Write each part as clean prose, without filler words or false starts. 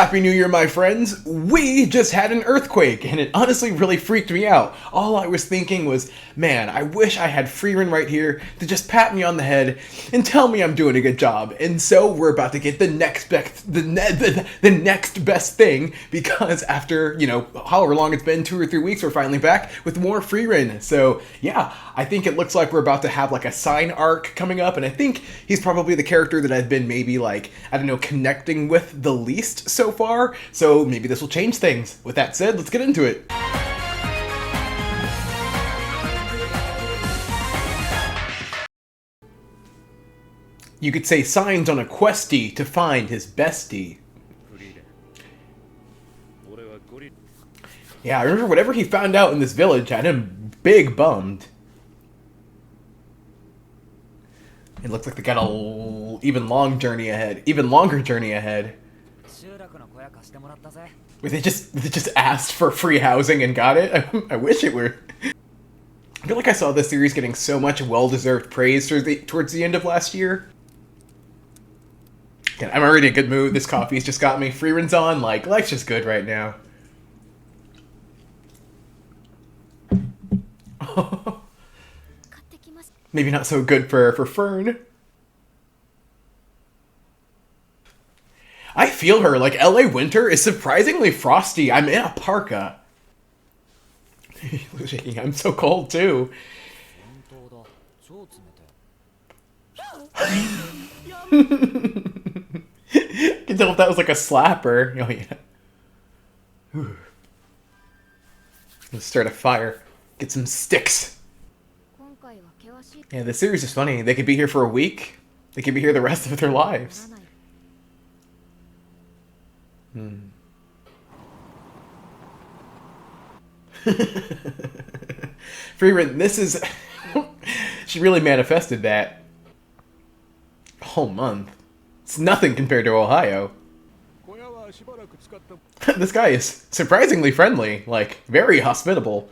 Happy New Year, my friends! We just had an earthquake, and it honestly really freaked me out. All I was thinking was, man, I wish I had Frieren right here to just pat me on the head and tell me I'm doing a good job. And so we're about to get the next best thing, because after, however long it's been, 2 or 3 weeks, we're finally back with more Frieren. So, yeah, I think it looks like we're about to have like a sign arc coming up, and I think he's probably the character that I've been maybe connecting with the least so far, so maybe this will change things. With that said, let's get into it. You could say signs on a questie to find his bestie. Yeah, I remember whatever he found out in this village had him big bummed. It looks like they got a even longer journey ahead. Where they just asked for free housing and got it. I wish it were. I feel like I saw this series getting so much well-deserved praise towards the end of last year. Okay, I'm already in a good mood. This coffee's just got me. Frieren's on. Life's just good right now. Maybe not so good for Fern. I feel her. LA winter is surprisingly frosty. I'm in a parka. I'm so cold too. Can tell if that was like a slapper. Oh yeah. Whew. Let's start a fire. Get some sticks. Yeah, this series is funny. They could be here for a week. They could be here the rest of their lives. Frieren, this is... She really manifested that. A whole month. It's nothing compared to Ohio. This guy is surprisingly friendly. Very hospitable.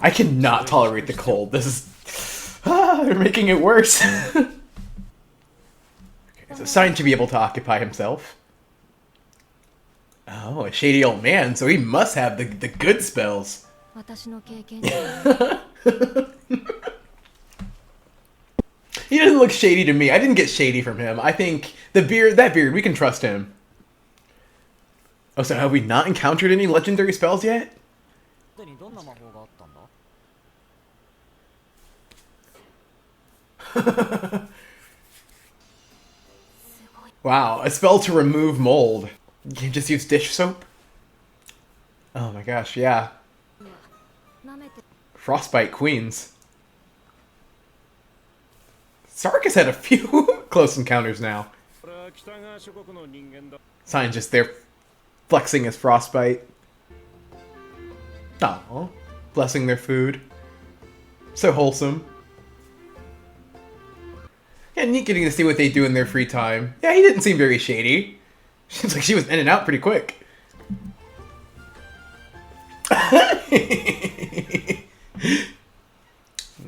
I cannot tolerate the cold. This is... they're making it worse. Okay, so Sign to be able to occupy himself. Oh, a shady old man, so he must have the good spells. He doesn't look shady to me. I didn't get shady from him. I think that beard, we can trust him. Oh, so have we not encountered any legendary spells yet? Wow, a spell to remove mold. You can just use dish soap? Oh my gosh, yeah. Frostbite queens. Sark has had a few close encounters now. Sign just there flexing his frostbite. Oh, blessing their food. So wholesome. Yeah, neat getting to see what they do in their free time. Yeah, he didn't seem very shady. Seems like she was in and out pretty quick.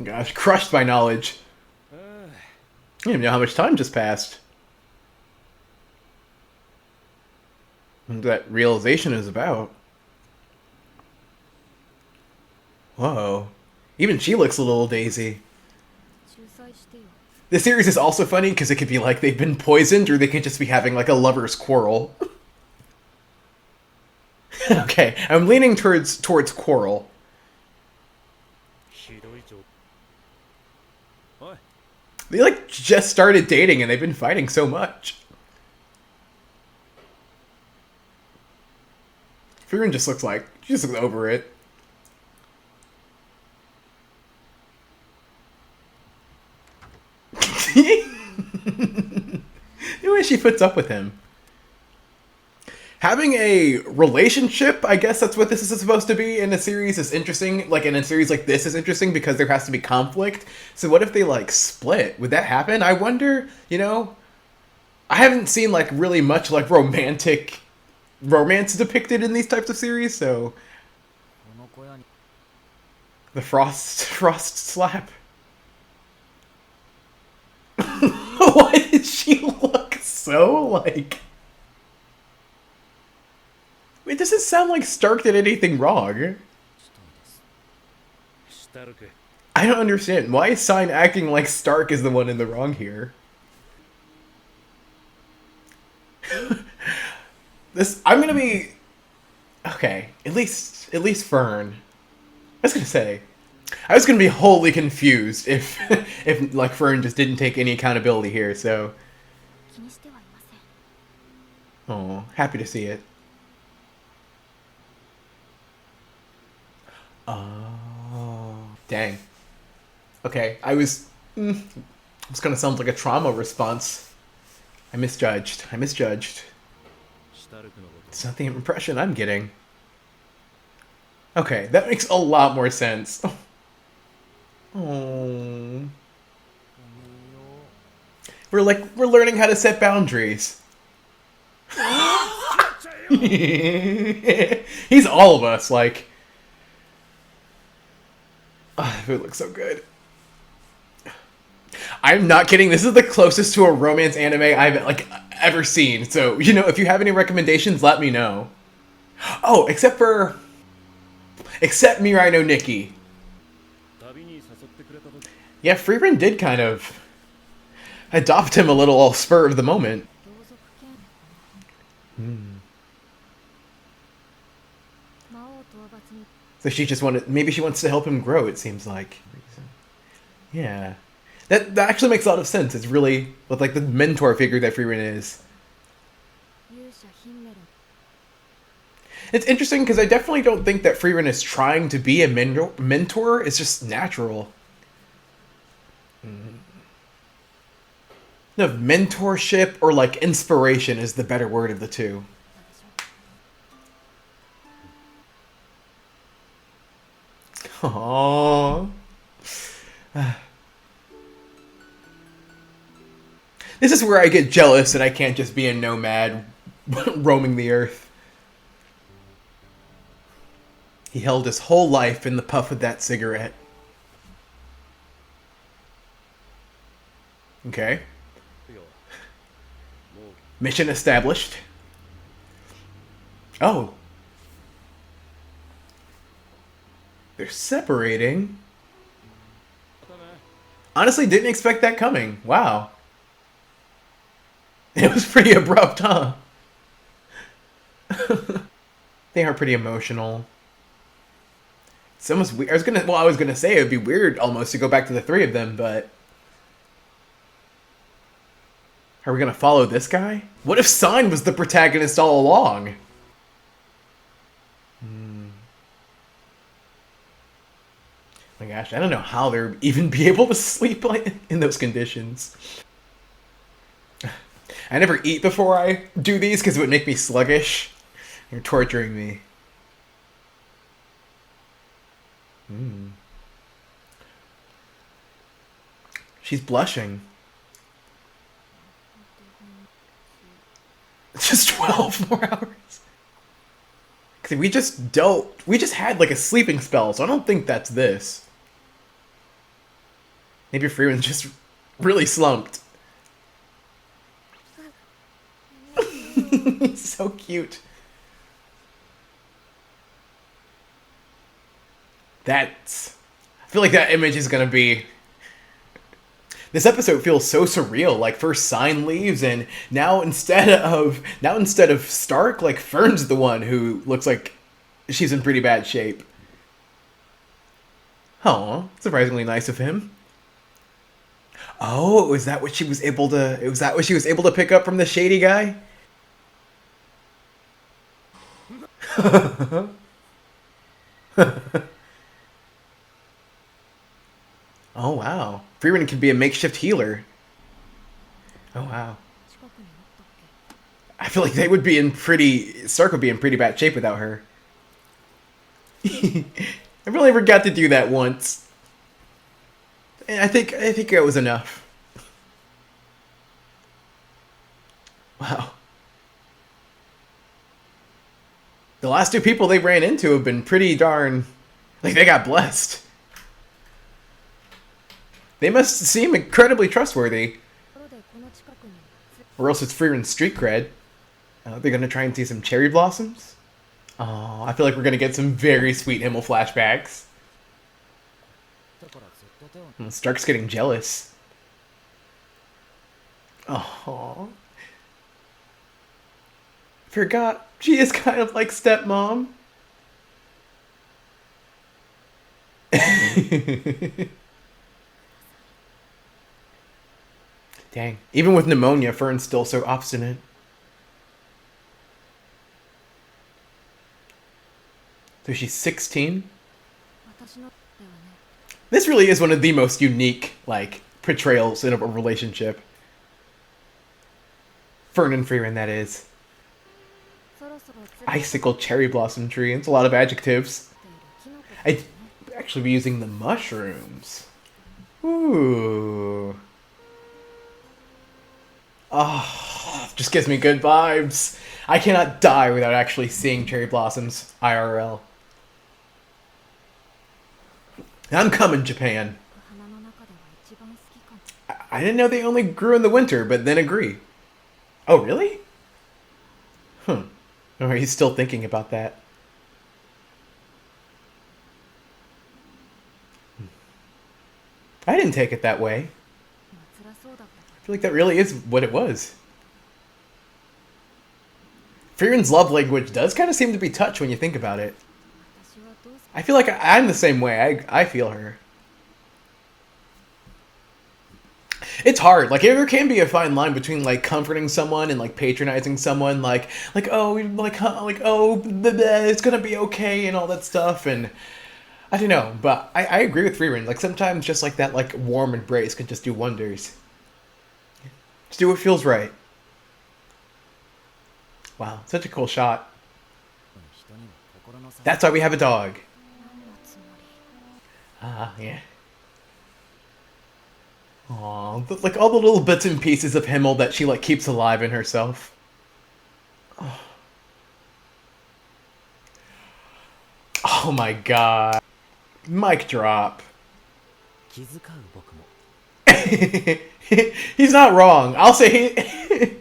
Gosh, crushed by knowledge. I don't even know how much time just passed. What that realization is about. Whoa. Even she looks a little daisy. This series is also funny because it could be like they've been poisoned, or they could just be having a lover's quarrel. Okay, I'm leaning towards quarrel. They just started dating and they've been fighting so much. Frieren just looks she just looks over it. The way she puts up with him. Having a relationship, I guess that's what this is supposed to be in a series, is interesting. In a series like this is interesting because there has to be conflict. So what if they split? Would that happen? I wonder, I haven't seen really much romantic romance depicted in these types of series, so the frost slap. Why did she look so doesn't sound like Stark did anything wrong. I don't understand. Why is Sign acting like Stark is the one in the wrong here? I'm gonna be... Okay, at least Frieren. I was gonna be wholly confused if if like Frieren just didn't take any accountability here, so... Oh, happy to see it. Oh, dang. Okay, I was gonna sound like a trauma response. I misjudged. It's not the impression I'm getting. Okay, that makes a lot more sense. Oh. We're learning how to set boundaries. He's all of us, like. Oh, it looks so good. I'm not kidding. This is the closest to a romance anime I've like ever seen. So, you know, if you have any recommendations, let me know. Oh, except Mirai no Nikki. Yeah, Frieren did kind of adopt him a little spur of the moment. So maybe she wants to help him grow, it seems like. Yeah. That actually makes a lot of sense. It's really with like the mentor figure that Frieren is. It's interesting because I definitely don't think that Frieren is trying to be a mentor. It's just natural. No, mentorship or like inspiration is the better word of the two. Aww. This is where I get jealous and I can't just be a nomad roaming the earth. He held his whole life in the puff of that cigarette. Okay. Mission established. Oh. They're separating. Honestly, didn't expect that coming. Wow. It was pretty abrupt, huh? They are pretty emotional. It's almost weird. I was gonna say it would be weird almost to go back to the three of them, but are we gonna follow this guy? What if Sign was the protagonist all along? My gosh, I don't know how they'd even be able to sleep in those conditions. I never eat before I do these because it would make me sluggish. You're torturing me. She's blushing. Just 12 more hours. Cause we just had like a sleeping spell, so I don't think that's this. Maybe Frieren just really slumped. He's so cute. I feel like that image is gonna be... This episode feels so surreal. Like first Sign leaves, and now instead of Stark, like Fern's the one who looks like she's in pretty bad shape. Aw, surprisingly nice of him. Oh, was that what she was able to pick up from the shady guy? Oh wow. Frieren can be a makeshift healer. Oh wow. I feel like Stark would be in pretty bad shape without her. I've only ever got to do that once. And I think it was enough. Wow. The last two people they ran into have been pretty darn... Like, they got blessed. They must seem incredibly trustworthy. Or else it's Frieren's street cred. They're gonna try and see some cherry blossoms? Oh, I feel like we're gonna get some very sweet Himmel flashbacks. Stark's getting jealous. Oh, forgot she is kind of like stepmom. Dang. Even with pneumonia, Fern's still so obstinate. So she's 16? This really is one of the most unique, like, portrayals in a relationship. Fern and Frieren, that is. Icicle cherry blossom tree. It's a lot of adjectives. I'd actually be using the mushrooms. Ooh. Oh, just gives me good vibes. I cannot die without actually seeing cherry blossoms IRL. I'm coming, Japan. I didn't know they only grew in the winter, but then agree. Oh, really? Huh. Or he's still thinking about that. I didn't take it that way. I feel like that really is what it was. Frieren's love language does kind of seem to be touch when you think about it. I feel like I'm the same way. I feel her. It's hard. Like, there can be a fine line between, like, comforting someone and, like, patronizing someone. Oh, it's gonna be okay and all that stuff. And I don't know. But I agree with Frieren. Like, sometimes just, like, that, like, warm embrace can just do wonders. Just do what feels right. Wow, such a cool shot. That's why we have a dog. Yeah. Aw, like all the little bits and pieces of Himmel that she like keeps alive in herself. Oh my god. Mic drop. He's not wrong. I'll say he...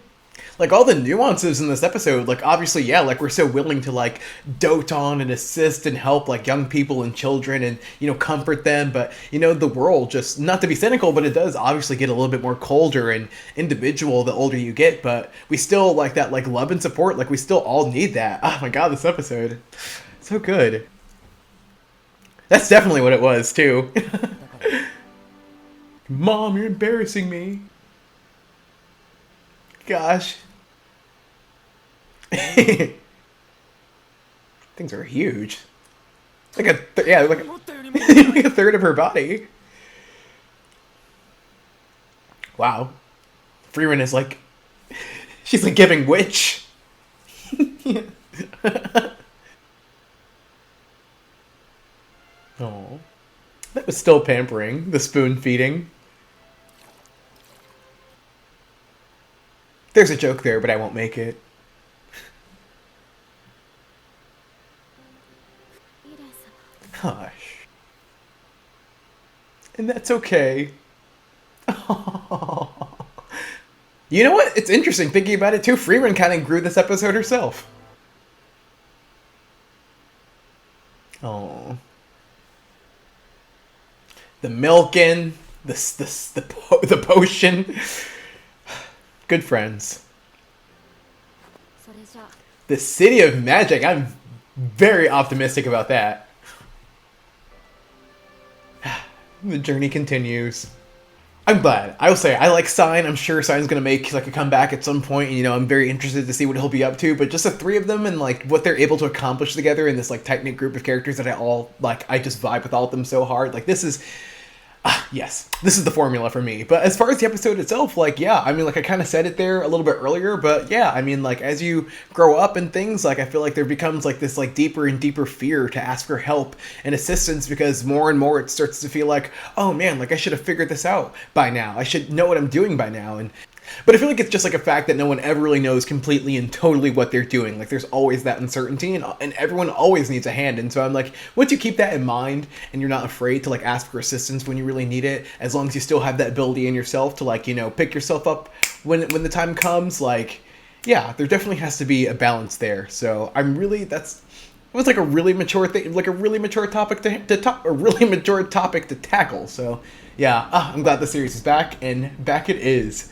Like, all the nuances in this episode, like, obviously, yeah, like, we're so willing to, like, dote on and assist and help, like, young people and children and, you know, comfort them. But, you know, the world just, not to be cynical, but it does obviously get a little bit more colder and individual the older you get. But we still, like, that, like, love and support. Like, we still all need that. Oh, my God, this episode. So good. That's definitely what it was, too. Mom, you're embarrassing me. Gosh. Things are huge. Like like a third of her body. Wow. Frieren is like, she's like giving witch. Oh, that was still pampering. The spoon feeding. There's a joke there, but I won't make it. Hush. And that's okay. You know what? It's interesting thinking about it too. Frieren kind of grew this episode herself. Oh. The milking, the potion. Good friends. The City of Magic. I'm very optimistic about that. The journey continues. I'm glad. I will say, I like Sign. I'm sure Sign's going to make like a comeback at some point. And, you know, I'm very interested to see what he'll be up to. But just the three of them and like what they're able to accomplish together in this like tight-knit group of characters that I just vibe with all of them so hard. Like, this is... yes, this is the formula for me. But as far as the episode itself, like, yeah, I mean, like, I kind of said it there a little bit earlier, but yeah, I mean, like, as you grow up and things, like, I feel like there becomes, like, this, like, deeper and deeper fear to ask for help and assistance because more and more it starts to feel like, oh, man, like, I should have figured this out by now. I should know what I'm doing by now. But I feel like it's just like a fact that no one ever really knows completely and totally what they're doing. Like, there's always that uncertainty, and everyone always needs a hand. And so I'm like, once you keep that in mind, and you're not afraid to, like, ask for assistance when you really need it, as long as you still have that ability in yourself to, like, you know, pick yourself up when the time comes, like, Yeah, there definitely has to be a balance there. So I'm really that's it was like a really mature thing, like a really mature topic a really mature topic to tackle. So yeah, I'm glad the series is back, and back it is.